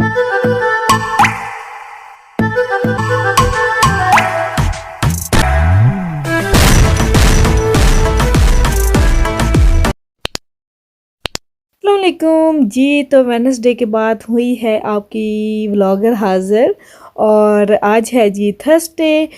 अस्सलामुअलैकुम जी। तो वेडनेसडे के बाद हुई है आपकी व्लॉगर हाज़िर और आज है जी थर्सडे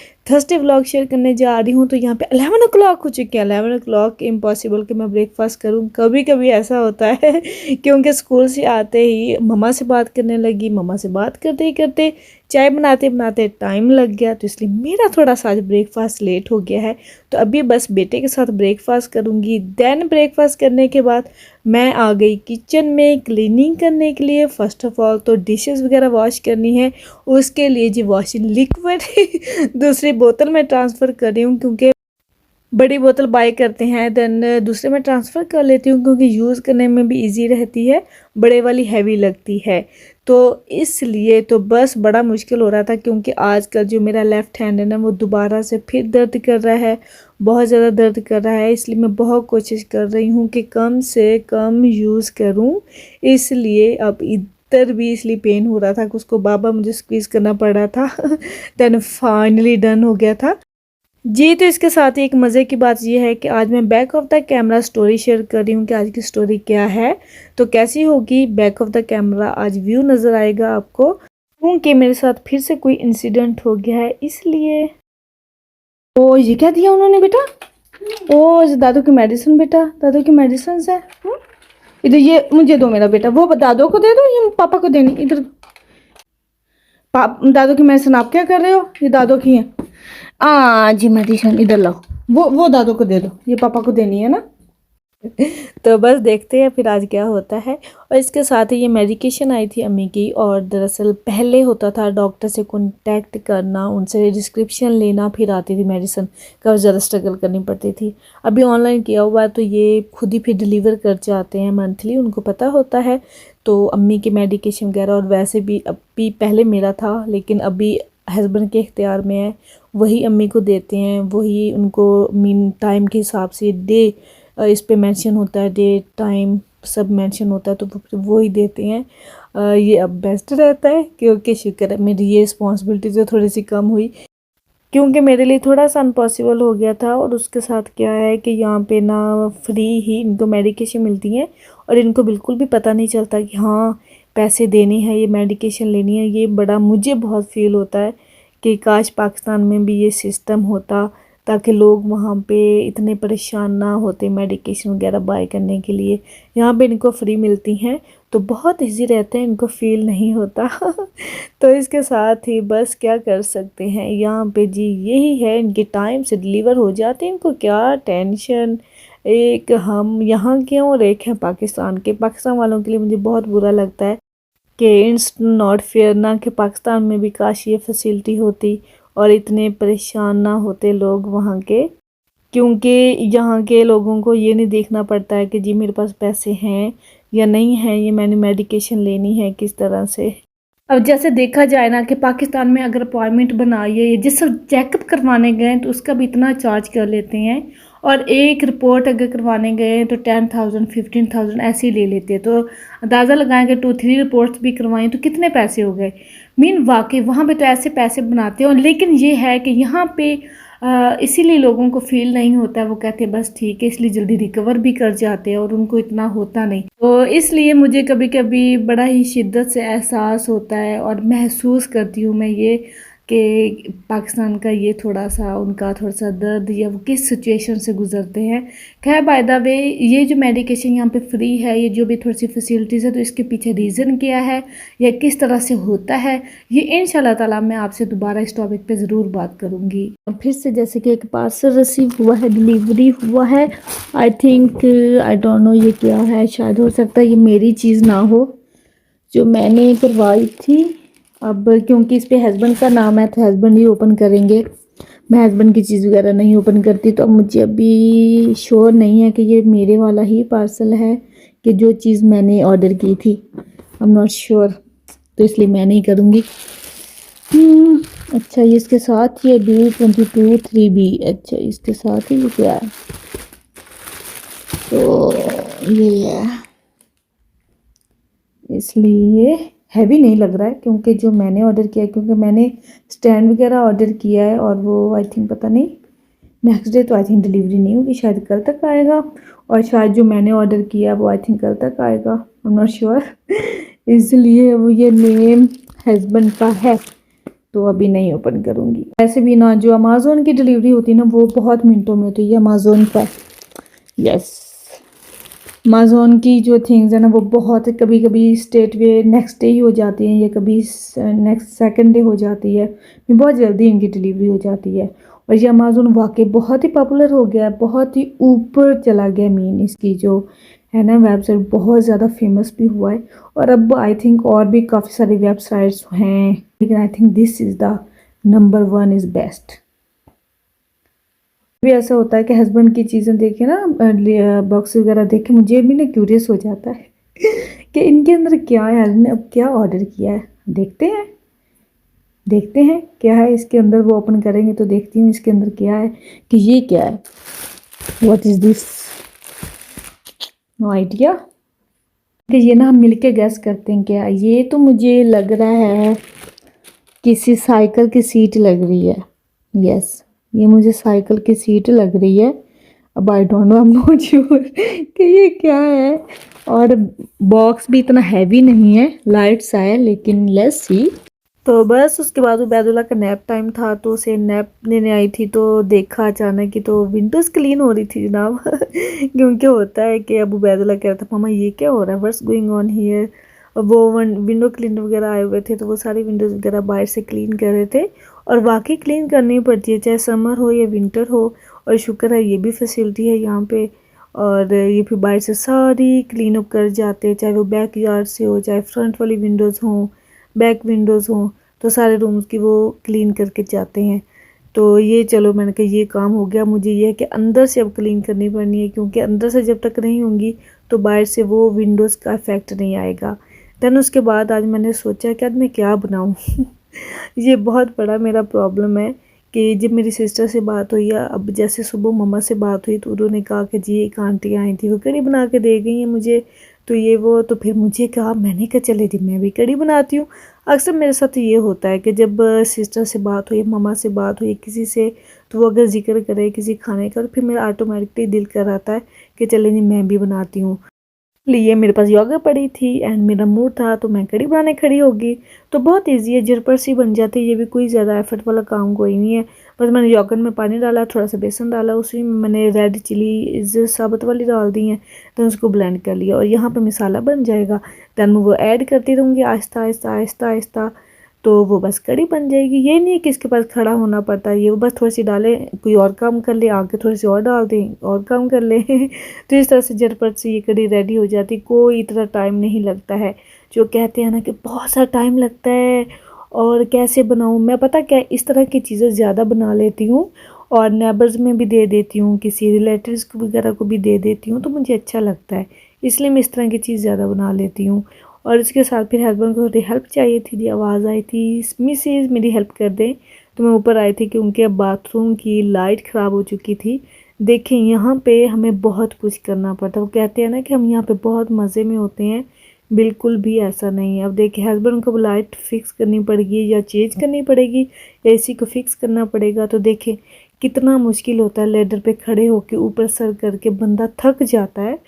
व्लॉग शेयर करने जा रही हूँ। तो यहाँ पे 11 o'clock हो चुके हैं। 11 o'clock इम्पॉसिबल कि मैं ब्रेकफास्ट करूँ। कभी कभी ऐसा होता है क्योंकि स्कूल से आते ही मम्मा से बात करने लगी। मम्मा से बात करते ही करते चाय बनाते बनाते टाइम लग गया, तो इसलिए मेरा थोड़ा सा आज ब्रेकफास्ट लेट हो गया है। तो अभी बस बेटे के साथ ब्रेकफास्ट करूँगी। देन ब्रेकफास्ट करने के बाद मैं आ गई किचन में क्लीनिंग करने के लिए। फ़र्स्ट ऑफ़ ऑल तो डिशेस वगैरह वॉश करनी है, उसके लिए जी वॉशिंग लिक्विड दूसरी बोतल में ट्रांसफ़र कर रही हूँ क्योंकि बड़ी बोतल बाय करते हैं देन दूसरे में ट्रांसफ़र कर लेती हूँ क्योंकि यूज़ करने में भी इजी रहती है, बड़े वाली हैवी लगती है। तो इसलिए तो बस बड़ा मुश्किल हो रहा था क्योंकि आजकल जो मेरा लेफ़्ट हैंड है ना वो दोबारा से फिर दर्द कर रहा है, बहुत ज़्यादा दर्द कर रहा है। इसलिए मैं बहुत कोशिश कर रही हूँ कि कम से कम यूज़ करूँ। इसलिए अब इधर भी इसलिए पेन हो रहा था कि उसको बाबा मुझे स्क्वीज़ करना पड़ रहा था देन फाइनली डन हो गया था जी। तो इसके साथ ही एक मज़े की बात यह है कि आज मैं back of the camera story share कर रही हूँ कि आज की स्टोरी क्या है, तो कैसी होगी बैक ऑफ द कैमरा आज व्यू नज़र आएगा आपको, क्योंकि मेरे साथ फिर से कोई इंसिडेंट हो गया है इसलिए। ओ ये क्या दिया उन्होंने बेटा? ओ ये दादू की मेडिसिन बेटा, दादू की मेडिसिन है। इधर ये मुझे दो मेरा बेटा, वो दादू को दे दो, ये पापा को देनी। इधर दादू की मेडिसिन आप क्या कर रहे हो? ये दादू की है। जी मेडिसिन इधर लाओ, वो दादू को दे दो, ये पापा को देनी है ना। तो बस देखते हैं फिर आज क्या होता है। और इसके साथ ही ये मेडिकेशन आई थी अम्मी की, और दरअसल पहले होता था डॉक्टर से कांटेक्ट करना, उनसे डिस्क्रिप्शन लेना, फिर आती थी मेडिसिन का ज़्यादा स्ट्रगल करनी पड़ती थी। अभी ऑनलाइन किया हुआ है तो ये खुद ही फिर डिलीवर कर जाते हैं मंथली, उनको पता होता है। तो अम्मी की मेडिकेशन वगैरह, और वैसे भी अभी पहले मेरा था लेकिन अभी हस्बैंड के इख्तियार में है, वही अम्मी को देते हैं, वही उनको मीन टाइम के हिसाब से डे इस पे मेंशन होता है, डेट टाइम सब मेंशन होता है, तो वो ही देते हैं। ये अब बेस्ट रहता है क्योंकि शुक्र है मेरी ये रिस्पॉन्सिबिलिटी जो थोड़ी सी कम हुई, क्योंकि मेरे लिए थोड़ा सा अनपॉसिबल हो गया था। और उसके साथ क्या है कि यहाँ पे ना फ्री ही इनको मेडिकेशन मिलती है, और इनको बिल्कुल भी पता नहीं चलता कि हाँ पैसे देने हैं, ये मेडिकेशन लेनी है। ये बड़ा मुझे बहुत फील होता है कि काश पाकिस्तान में भी ये सिस्टम होता, ताकि लोग वहाँ पे इतने परेशान ना होते मेडिकेशन वगैरह बाय करने के लिए। यहाँ पे इनको फ्री मिलती हैं तो बहुत इजी रहते हैं, इनको फील नहीं होता तो इसके साथ ही बस क्या कर सकते हैं, यहाँ पे जी यही है, इनके टाइम से डिलीवर हो जाते हैं, इनको क्या टेंशन। एक हम यहाँ के और एक हैं पाकिस्तान के। पाकिस्तान वालों के लिए मुझे बहुत बुरा लगता है कि इट्स नॉट फेयर ना, कि पाकिस्तान में भी काश ये फैसिलिटी होती और इतने परेशान ना होते लोग वहाँ के, क्योंकि यहाँ के लोगों को ये नहीं देखना पड़ता है कि जी मेरे पास पैसे हैं या नहीं हैं, ये मैंने मेडिकेशन लेनी है किस तरह से। अब जैसे देखा जाए ना कि पाकिस्तान में अगर अपॉइंटमेंट बनाइए, जिस चेकअप करवाने गए तो उसका भी इतना चार्ज कर लेते हैं, और एक रिपोर्ट अगर करवाने गए तो 10,000 15,000 ऐसे ही ले लेते हैं। तो अंदाज़ा लगाएं कि 2-3 रिपोर्ट्स भी करवाएं तो कितने पैसे हो गए। मीन वाकई वहाँ पे तो ऐसे पैसे बनाते हैं। लेकिन ये है कि यहाँ पे इसीलिए लोगों को फील नहीं होता है, वो कहते हैं बस ठीक है, इसलिए जल्दी रिकवर भी कर जाते हैं और उनको इतना होता नहीं। तो इसलिए मुझे कभी कभी बड़ा ही शिद्दत से एहसास होता है और महसूस करती हूँ मैं ये कि पाकिस्तान का ये थोड़ा सा उनका थोड़ा सा दर्द, या वो किस सिचुएशन से गुजरते हैं। खैर बाय द वे, ये जो मेडिकेशन यहाँ पे फ्री है, ये जो भी थोड़ी सी फैसिलिटीज़ है, तो इसके पीछे रीज़न क्या है या किस तरह से होता है, ये इंशाल्लाह ताला मैं आपसे दोबारा इस टॉपिक पे ज़रूर बात करूँगी। फिर से जैसे कि एक पार्सल रिसीव हुआ है, डिलीवरी हुआ है, I think I don't know ये क्या है, शायद हो सकता है ये मेरी चीज़ ना हो जो मैंने करवाई थी। अब क्योंकि इस पे हस्बैंड का नाम है तो हस्बैंड ही ओपन करेंगे, मैं हस्बैंड की चीज़ वगैरह नहीं ओपन करती। तो अब मुझे अभी श्योर नहीं है कि ये मेरे वाला ही पार्सल है कि जो चीज़ मैंने ऑर्डर की थी, आई एम नॉट श्योर, तो इसलिए मैं नहीं करूँगी। अच्छा ये इसके साथ ये B22 3B, अच्छा इसके साथ ही ये क्या है, तो ये है, इसलिए हैवी नहीं लग रहा है, क्योंकि जो मैंने ऑर्डर किया है, क्योंकि मैंने स्टैंड वगैरह ऑर्डर किया है और वो आई थिंक पता नहीं नेक्स्ट डे तो आई थिंक डिलीवरी नहीं होगी, शायद कल तक आएगा। और शायद जो मैंने ऑर्डर किया वो आई थिंक कल तक आएगा, आई एम नॉट श्योर। इसलिए वो ये नेम हस्बैंड का है, तो अभी नहीं ओपन करूँगी। ऐसे भी ना जो अमेज़ोन की डिलीवरी होती है ना वो बहुत मिनटों में होती है अमेज़ोन पर। यस, अमेज़ोन की जो थिंग्स है ना वो बहुत कभी कभी स्टेट वे नेक्स्ट डे ही हो जाती हैं, या कभी नेक्स्ट सेकंड डे हो जाती है, बहुत जल्दी इनकी डिलीवरी हो जाती है। और ये अमेज़ोन वाकई बहुत ही पॉपुलर हो गया है, बहुत ही ऊपर चला गया। मीन इसकी जो है ना वेबसाइट बहुत ज़्यादा फेमस भी हुआ है, और अब आई थिंक और भी काफ़ी सारी वेबसाइट्स हैं, लेकिन I think this is the number 1 is best. भी ऐसा होता है कि हस्बैंड की चीज़ें देखे ना, बॉक्स वगैरह देखे, मुझे भी ना क्यूरियस हो जाता है कि इनके अंदर क्या है, हस्बैंड ने अब क्या ऑर्डर किया है। देखते हैं क्या है इसके अंदर। वो ओपन करेंगे तो देखती हूँ इसके अंदर क्या है, कि ये क्या है, what is this, no idea. कि ये ना हम मिलके गैस करते हैं क्या। ये तो मुझे लग रहा है किसी साइकिल की सीट लग रही है। यस, ये मुझे साइकिल की सीट लग रही है। अब I don't know, I am not sure कि ये क्या है। और बॉक्स भी इतना हैवी नहीं है, लाइट सा है, लेकिन लेट्स सी। तो बस उसके बाद उबैदुल्ला का नैप टाइम था, तो उसे नैप लेने आई थी, तो देखा अचानक कि तो विंडोज़ क्लीन हो रही थी जनाब। क्योंकि होता है कि अब उबैदुल्ला कह रहा था मामा ये क्या हो रहा है, व्हाट्स गोइंग ऑन हियर। वो विंडो क्लीनर वगैरह आए हुए थे, तो वो सारी विंडोज़ वगैरह बाहर से क्लीन कर रहे थे। और वाकई क्लीन करनी पड़ती है, चाहे समर हो या विंटर हो। और शुक्र है ये भी फैसिलिटी है यहाँ पे। और ये फिर बाहर से सारी क्लीन अप कर जाते हैं, चाहे वो बैक यार्ड से हो, चाहे फ्रंट वाली विंडोज़ हों, बैक विंडोज़ हों, तो सारे रूम्स की वो क्लीन करके जाते हैं। तो ये चलो मैंने कहा ये काम हो गया। मुझे ये है कि अंदर से अब क्लीन करनी पड़नी है, क्योंकि अंदर से जब तक नहीं होंगी तो बाहर से वो विंडोज़ का इफ़ेक्ट नहीं आएगा। दैन उसके बाद आज मैंने सोचा कि आज मैं क्या बनाऊँ। ये बहुत बड़ा मेरा प्रॉब्लम है कि जब मेरी सिस्टर से बात हुई, या अब जैसे सुबह मम्मा से बात हुई, तो उन्होंने कहा कि जी एक आंटी आई थी, वो कढ़ी बना के दे गई हैं मुझे, तो ये वो। तो फिर मुझे कहा, मैंने कहा चले जी मैं भी कढ़ी बनाती हूँ। अक्सर मेरे साथ ये होता है कि जब सिस्टर से बात हुई, मम्मा से बात हुई, किसी से, तो वो अगर जिक्र करे किसी खाने का, तो फिर मेरा ऑटोमेटिकली दिल कर आता है कि चले जी मैं भी बनाती हूँ। लिए मेरे पास योगा पड़ी थी एंड मेरा मूड था, तो मैं कढ़ी बनाने खड़ी होगी। तो बहुत इजी है, झटपट सी बन जाती है, ये भी कोई ज़्यादा एफर्ट वाला काम कोई नहीं है। बस मैंने योगर्ट में पानी डाला, थोड़ा सा बेसन डाला, उसी में मैंने रेड चिली साबुत वाली डाल दी हैं, तो उसको ब्लेंड कर लिया, और यहाँ पे मसाला बन जाएगा। दैन मैं वो ऐड करती रहूँगी आहिस्ता आहिस्ता आहिस्ता आहिस्ता, तो वो बस कढ़ी बन जाएगी। ये नहीं है कि इसके पास खड़ा होना पड़ता है, ये वो बस थोड़ी सी डाले, कोई और काम कर ले, आके थोड़ी सी और डाल दें, और काम कर ले। तो इस तरह से झटपट से ये कढ़ी रेडी हो जाती, कोई इतना टाइम नहीं लगता है। जो कहते हैं ना कि बहुत सा टाइम लगता है और कैसे बनाऊँ मैं, पता क्या, इस तरह की चीज़ें ज़्यादा बना लेती हूँ, और नेबर्स में भी दे देती हूँ, किसी रिलेटिव्स को वगैरह को भी दे देती हूँ, तो मुझे अच्छा लगता है, इसलिए मैं इस तरह की चीज़ ज़्यादा बना लेती हूँ। और इसके साथ फिर हस्बैंड को थोड़ी हेल्प चाहिए थी, जी आवाज़ आई थी मिसेज मेरी हेल्प कर दें, तो मैं ऊपर आई थी, क्योंकि अब बाथरूम की लाइट ख़राब हो चुकी थी। देखें यहाँ पे हमें बहुत कुछ करना पड़ता है, वो कहते हैं ना कि हम यहाँ पे बहुत मज़े में होते हैं, बिल्कुल भी ऐसा नहीं है। अब देखिए हस्बैंड को लाइट फिक्स करनी पड़ेगी, या चेंज करनी पड़ेगी, एसी को फिक्स करना पड़ेगा, तो देखें कितना मुश्किल होता है। लेडर पे खड़े होकर ऊपर सर करके बंदा थक जाता है,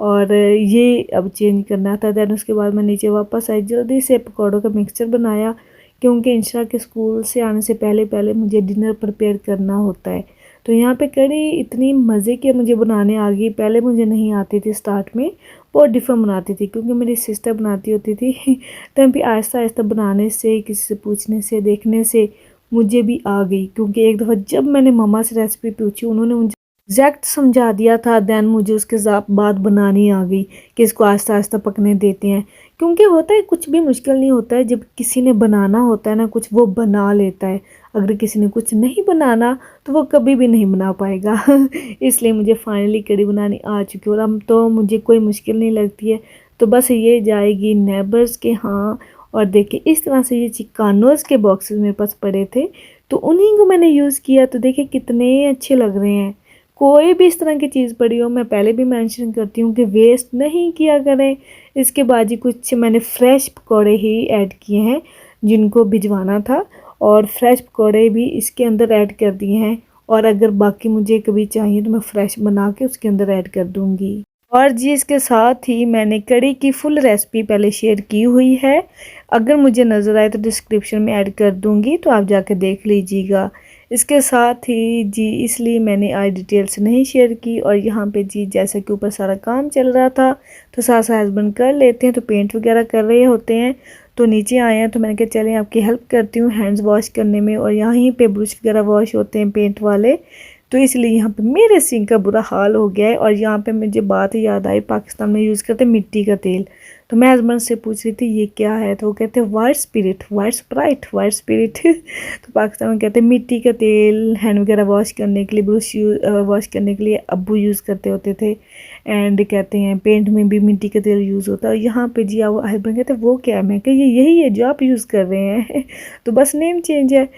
और ये अब चेंज करना था। दैन उसके बाद मैं नीचे वापस आई, जल्दी से पकौड़ों का मिक्सचर बनाया, क्योंकि इंशा के स्कूल से आने से पहले पहले मुझे डिनर प्रिपेयर करना होता है। तो यहाँ पे कढ़ी इतनी मज़े की मुझे बनाने आ गई, पहले मुझे नहीं आती थी, स्टार्ट में बहुत डिफरेंट बनाती थी, क्योंकि मेरी सिस्टर बनाती होती थी। तब भी आहिस्ता आहिस्ता बनाने से, किसी से पूछने से, देखने से मुझे भी आ गई। क्योंकि एक दफ़ा जब मैंने मम्मा से रेसिपी पूछी, उन्होंने मुझे एग्जैक्ट समझा दिया था, दैन मुझे उसके बाद बनानी आ गई कि इसको आहिस्ता आहिस्ता पकने देते हैं। क्योंकि होता है कुछ भी मुश्किल नहीं होता है, जब किसी ने बनाना होता है ना कुछ, वो बना लेता है। अगर किसी ने कुछ नहीं बनाना तो वो कभी भी नहीं बना पाएगा। इसलिए मुझे फाइनली कढ़ी बनानी आ चुकी है, और अब तो मुझे कोई मुश्किल नहीं लगती है। तो बस ये जाएगी नेबर्स के हाँ। और देखिए इस तरह से ये चिकानोज़ के बॉक्सेस मेरे पास पड़े थे, तो उन्हीं को मैंने यूज़ किया, तो देखिए कितने अच्छे लग रहे हैं। कोई भी इस तरह की चीज़ पड़ी हो, मैं पहले भी मेंशन करती हूँ कि वेस्ट नहीं किया करें। इसके बाद जी कुछ मैंने फ्रेश पकौड़े ही ऐड किए हैं जिनको भिजवाना था, और फ्रेश पकौड़े भी इसके अंदर ऐड कर दिए हैं। और अगर बाकी मुझे कभी चाहिए तो मैं फ्रेश बना के उसके अंदर ऐड कर दूँगी। और जी इसके साथ ही मैंने कड़ी की फुल रेसिपी पहले शेयर की हुई है, अगर मुझे नज़र आए तो डिस्क्रिप्शन में ऐड कर दूँगी, तो आप जाकर देख लीजिएगा। इसके साथ ही जी इसलिए मैंने आज डिटेल से नहीं शेयर की। और यहाँ पे जी जैसे कि ऊपर सारा काम चल रहा था तो सास हस्बैंड कर लेते हैं, तो पेंट वगैरह कर रहे होते हैं, तो नीचे आए हैं तो मैंने कहा चलें आपकी हेल्प करती हूँ हैंड्स वॉश करने में। और यहीं पे ब्रश वगैरह वॉश होते हैं पेंट वाले, तो इसलिए यहाँ पे मेरे सिंक का बुरा हाल हो गया है। और यहाँ पे मुझे बात याद आई, पाकिस्तान में यूज़ करते हैं मिट्टी का तेल, तो मैं हस्बैंड से पूछ रही थी ये क्या है, तो वो कहते हैं white spirit, white Sprite, white spirit तो पाकिस्तान में कहते हैं मिट्टी का तेल हैंड वगैरह वॉश करने के लिए, ब्रश वॉश करने के लिए अब्बू यूज़ करते होते थे। एंड कहते हैं पेंट में भी मिट्टी का तेल यूज़ होता है। यहाँ पे जी वो हस्बैंड कहते हैं वो क्या है, मैं कह ये यही है जो आप यूज़ कर रहे हैं तो बस नेम चेंज है।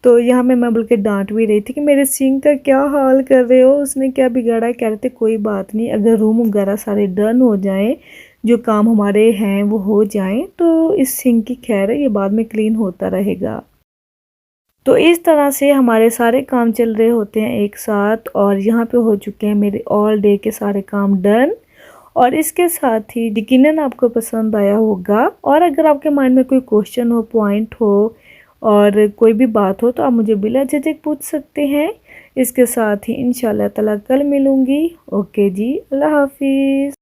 तो यहाँ मैं बल्कि डांट भी रही थी कि मेरे सिंक का क्या हाल कर रहे हो, उसने क्या बिगाड़ा है। कह रहे थे कोई बात नहीं, अगर रूम वगैरह सारे डन हो जाएं, जो काम हमारे हैं वो हो जाएं, तो इस सिंक की खैर है, ये बाद में क्लीन होता रहेगा। तो इस तरह से हमारे सारे काम चल रहे होते हैं एक साथ, और यहाँ पे हो चुके हैं मेरे ऑल डे के सारे काम डन। और इसके साथ ही यकीनन आपको पसंद आया होगा, और अगर आपके माइंड में कोई क्वेश्चन हो, पॉइंट हो, और कोई भी बात हो, तो आप मुझे बिला झिझक पूछ सकते हैं। इसके साथ ही इंशाल्लाह ताला कल मिलूँगी। ओके जी, अल्लाह हाफिज़।